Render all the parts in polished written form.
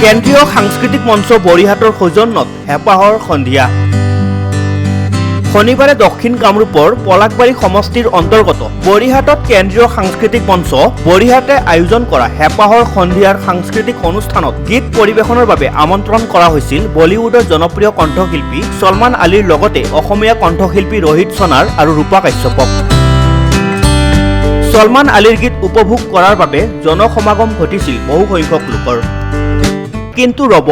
কেন্দ্ৰীয় সাংস্কৃতিক মঞ্চ বৰিহাটৰ সৌজন্যত হেঁপাহৰ সন্ধিয়া। শনিবাৰে দক্ষিণ কামৰূপৰ পলাকবাৰী সমষ্টিৰ অন্তৰ্গত বৰিহাটত কেন্দ্ৰীয় সাংস্কৃতিক মঞ্চ বৰিহাটে আয়োজন কৰা হেঁপাহৰ সন্ধিয়াৰ সাংস্কৃতিক অনুষ্ঠানত গীত পৰিৱেশনৰ বাবে আমন্ত্ৰণ কৰা হৈছিল বলিউডৰ জনপ্ৰিয় কণ্ঠশিল্পী ছলমান আলীৰ লগতে অসমীয়া কণ্ঠশিল্পী ৰোহিত সোণাৰ আৰু ৰূপা কাশ্যপক। ছলমান আলীৰ গীত উপভোগ কৰাৰ বাবে জনসমাগম ঘটিছিল বহু সংখ্যক লোকৰ। কিন্তু ৰব,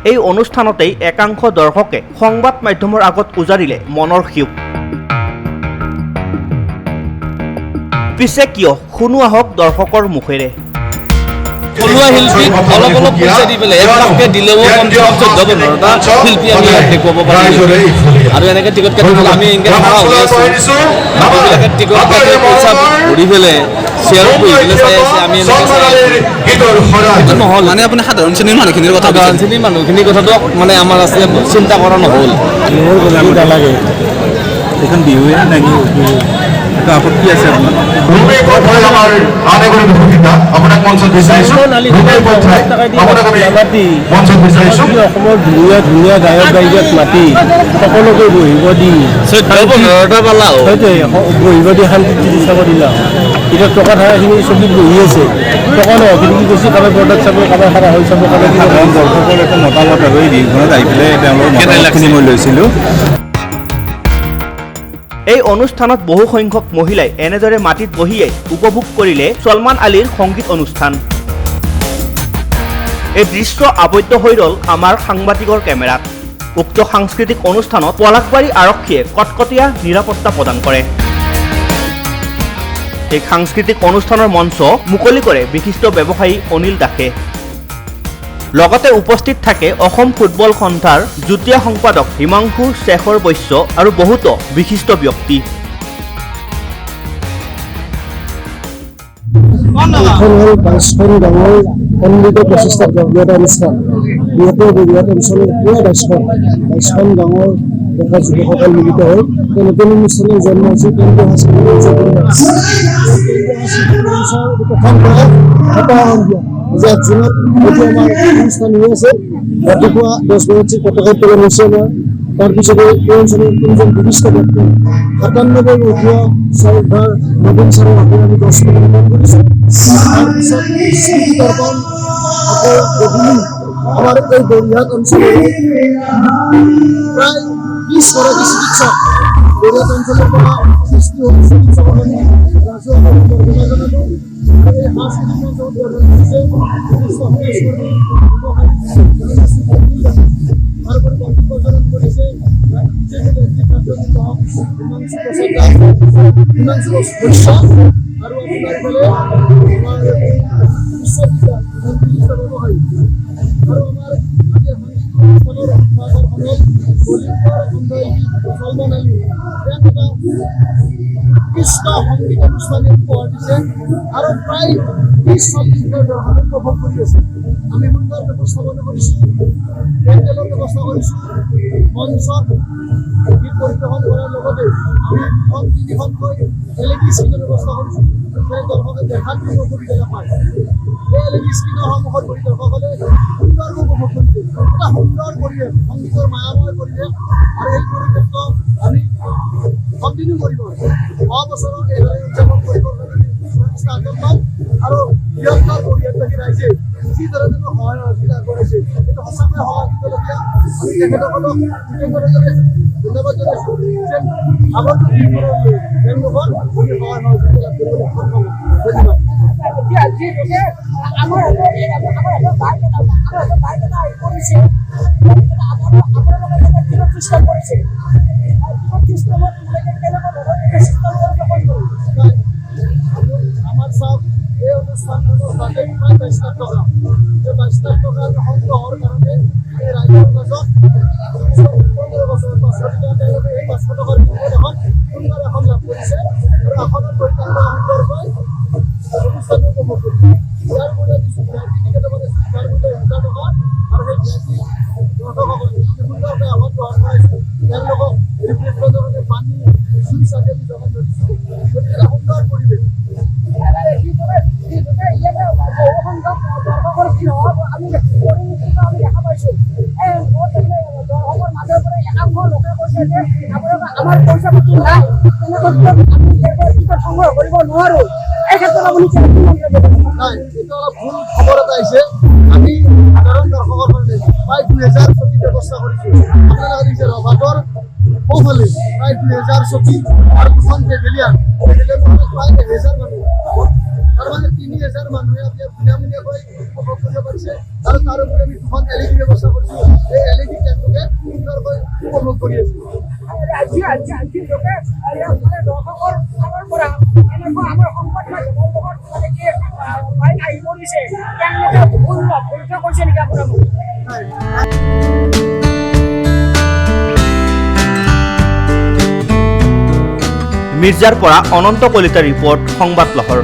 এই অনুষ্ঠানতেই একাংশ দৰ্শকে সংবাদ মাধ্যমৰ আগত উজাৰিলে মনৰ ক্ষোভ। পিছে কিয়, শুনো আহক দৰ্শকৰ মুখেৰে। থলুৱা শিল্পীক অলপ অলপ পইচা দি পেলাই একলাখকে দিলেও কমচে কম 14-15টা শিল্পী আমি দেখুৱাব পাৰিম। আৰু এনেকৈ টিকট কাটিবলৈ আমি এনেকৈ খাৰা হৈ আছোঁ। মানুহবিলাকে টিকট কাটি পইচা ভৰি পেলাই শ্বেয়াৰ কৰি পেলাই চাই আছে, আমি এনেকৈ চাই আছোঁ। সেইটো নহ'ল মানে আপুনি সাধাৰণ শ্ৰেণীৰ মানুহখিনিৰ কথা, সাধাৰণ শ্ৰেণীৰ মানুহখিনিৰ কথাটো মানে আমাৰ আছে চিন্তা কৰা নহ'ল। নালাগে এখন বিহুৱে লাগি আপত্তি আছে অসমৰ ধুনীয়া ধুনীয়া গায়ক গায়িকাক মাতি সকলোকে বহিব দি বহিব দি শান্তি চিকিৎসা কৰিলা। এতিয়া টকা থকাখিনি চকীত বহি আছে, টকা নহখিনি কি কৈছে, কাৰোবাৰ প্ৰডাক্ট চাব, কাৰোবাৰ সাৰা হৈ চাব, কাৰোবাৰ দৰ্শকৰ এটা মতামত আৰু এই দিনখনত আহি পেলাই তেওঁলোকৰ মতামতখিনি মই লৈছিলোঁ। এই অনুষ্ঠানত বহু সংখ্যক মহিলাই এনেদৰে মাটিত বহিয়ে উপভোগ কৰিলে ছলমান আলীৰ সংগীত অনুষ্ঠান। এই দৃশ্য আবদ্ধ হৈ ৰল আমাৰ সাংবাদিকৰ কেমেৰাত। উক্ত সাংস্কৃতিক অনুষ্ঠানত পলাকবাৰী আৰক্ষীয়ে কটকটীয়া নিৰাপত্তা প্ৰদান কৰে। এই সাংস্কৃতিক অনুষ্ঠানৰ মঞ্চ মুকলি কৰে বিশিষ্ট ব্যৱসায়ী অনিল দাসে। লগতে উপস্থিত থাকে অসম ফুটবল সন্থাৰ যুটীয়া সম্পাদক হিমাংশু শেখৰ বৈশ্য আৰু বহুতো বিশিষ্ট ব্যক্তি। এখন হ'ল 22খন গাঁৱৰ সন্মিলিত প্ৰচেষ্টাত এটা অনুষ্ঠান। বৰিহাট অঞ্চলৰ পুৰা 22খন গাঁৱৰ ডেকা যুৱকসকল মিলিত হৈ নতুন অনুষ্ঠানৰ জন্ম হৈছে কেন্দ্ৰীয় সাংস্কৃতিক মঞ্চৰ প্ৰথম হেঁপাহৰ সন্ধিয়া। আজি 1 জুনত এইটো আমাৰ অনুষ্ঠান হৈ আছে। ৰাতিপুৱা 10 বজাত পতাকা উত্তোলন হৈছে আমাৰ। তাৰপিছতে এই অঞ্চলৰ তিনিজন বিশিষ্ট ব্যক্তি 97 উঠোৱা চৰকাৰ নবীন ছাৰৰ আগত আমি 10 মিনিট কাম কৰিছোঁ। তাৰপিছত স্মৃতি দৰ্পণ আকৌ গধূলি আমাৰ এই বৰিহাট অঞ্চলৰ প্ৰায় 20 গৰাকী চিকিৎসক বৰিহাট অঞ্চলৰ পৰা সৃষ্টি হৈ চিকিৎসকৰ ৰাজহুৱা অভিনন্দন জনালোঁ। আৰু এই সাংস্কৃতিক মঞ্চ উদ্বোধন কৰিছে তাৰোপৰি বক্তব্য প্ৰদান কৰিছে হিমাংশু বৈশ্য আৰু আপোনাৰ ইফালে আমাৰ বিশ্ববিদ্যালয় ব্যৱসায়ী আৰু আমাৰ আজি সংগীত অনুষ্ঠানৰ বলিউডৰ কণ্ঠশিল্পী ছলমান আলী এটা উৎকৃষ্ট সংগীত অনুষ্ঠানে উপহাৰ দিছে আৰু প্ৰায় 20-40 দৰ্শক উপভোগ কৰি আছে। আমি সুন্দৰ ব্যৱস্থাপনা কৰিছোঁ, পেণ্ডেলৰ ব্যৱস্থা কৰিছোঁ, মঞ্চত গীত পৰিৱেশন কৰাৰ লগতে আমি 2-3খনকৈ LED স্ক্ৰীণৰ ব্যৱস্থা কৰিছোঁ, যাতে দৰ্শকে দেখাত কোনো অসুবিধা নাপায়। এই LED স্ক্ৰীণৰ সন্মুখত বহি দৰ্শকসকলে সুন্দৰকৈ উপভোগ কৰিছে। এটা সুন্দৰ পৰিৱেশ, সংগীতৰ মায়াময় পৰিৱেশ, আৰু এই পৰিৱেশটো আমি কণ্টিনিউ কৰিব। অহা বছৰত এইদৰে উদযাপন কৰিবৰ কাৰণে প্ৰচেষ্টা হাতত ল'ম। আৰু বৃহত্তৰ বৰিহাটবাসী ৰাইজে যিদৰে তেওঁলোক সহায় সহযোগিতা আগবঢ়াইছে, এইটো সঁচাকৈ শলাগ দিবলগীয়া। আমি তেখেতসকলক কৃতজ্ঞতা জনাইছোঁ, ধন্যবাদ জনাইছোঁ যে আগন্তুক দিনবোৰলৈ তেওঁলোকৰ আমি সহায় সহযোগিতা লাভ কৰিবলৈ সক্ষম হ'ম। ধন্যবাদ। আমাৰ চাওক, এই অনুষ্ঠানখনৰ বাজেট প্ৰায় 22 লাখ টকা। এই 22 লাখ টকা সংগ্ৰহৰ কাৰণে এই ৰাইজৰ মাজত 15 বছৰৰ পাছত তেওঁলোকে এই 500 টকাৰ বিনিময়ত এখন সুন্দৰ আসন লাভ কৰিছে আৰু আসনত গৈ তেওঁলোকে সুন্দৰকৈ অনুষ্ঠানটো উপভোগ কৰিছে। ইয়াৰ মূল্য দিছোঁ VIP টিকেটৰ মানে যাৰ মূল্য 1000 টকা, আৰু সেই VIP দৰ্শকসকলে আমি সুন্দৰকৈ আসন গ্ৰহণ কৰাইছোঁ। তেওঁলোকক ৰিফ্ৰেছমেণ্টৰ কাৰণে পানী, জুইচ আদি আমি যোগান ধৰিছোঁ। গতিকে এটা সুন্দৰ পৰিৱেশ। আমি ক্ষেত্ৰত আমি দেখা পাইছোঁ এই দৰ্শকৰ মাজৰ পৰা একাংশ লোকে কৈছে যে আপোনালোকে আমাৰ পইচা পাতি নাই তেনেক্ষেত্ৰত আমি টিকট সংগ্ৰহ কৰিব নোৱাৰোঁ এই ক্ষেত্ৰত আপুনি কি মন্তব্য কৰিব? নাই এইটো অলপ ভুল খবৰ এটা আহিছে আমি সাধাৰণ দৰ্শকৰ কাৰণে প্ৰায় 2000 চকী ব্যৱস্থা কৰিছোঁ আপোনালোকে দেখিছে ৰভাতৰ সোঁফালে প্ৰায় 2000 চকী আৰু দুখন পেভিলিয়ন প্ৰায় 1000 মানুহ তাৰমানে 3000 মানুহে এতিয়া বিনামূলীয়াকৈ উপভোগ কৰিব পাৰিছে আৰু তাৰোপৰি আমি দুখন LED ব্যৱস্থা কৰিছোঁ এই LED তেওঁলোকে সুন্দৰকৈ উপভোগ কৰি আছে আজি লোকে দৰ্শকৰ ফালৰ পৰা এনেকুৱা আমাৰ সংবাদ মাধ্যমৰ লগত মানে কি বাইক আহি পৰিছে তেওঁলোকে ভুল কৰিছে নেকি আপোনাৰ মতে? মিৰ্জাৰ পৰা অনন্ত কলিতাৰ ৰিপৰ্ট সংবাদ লহৰ।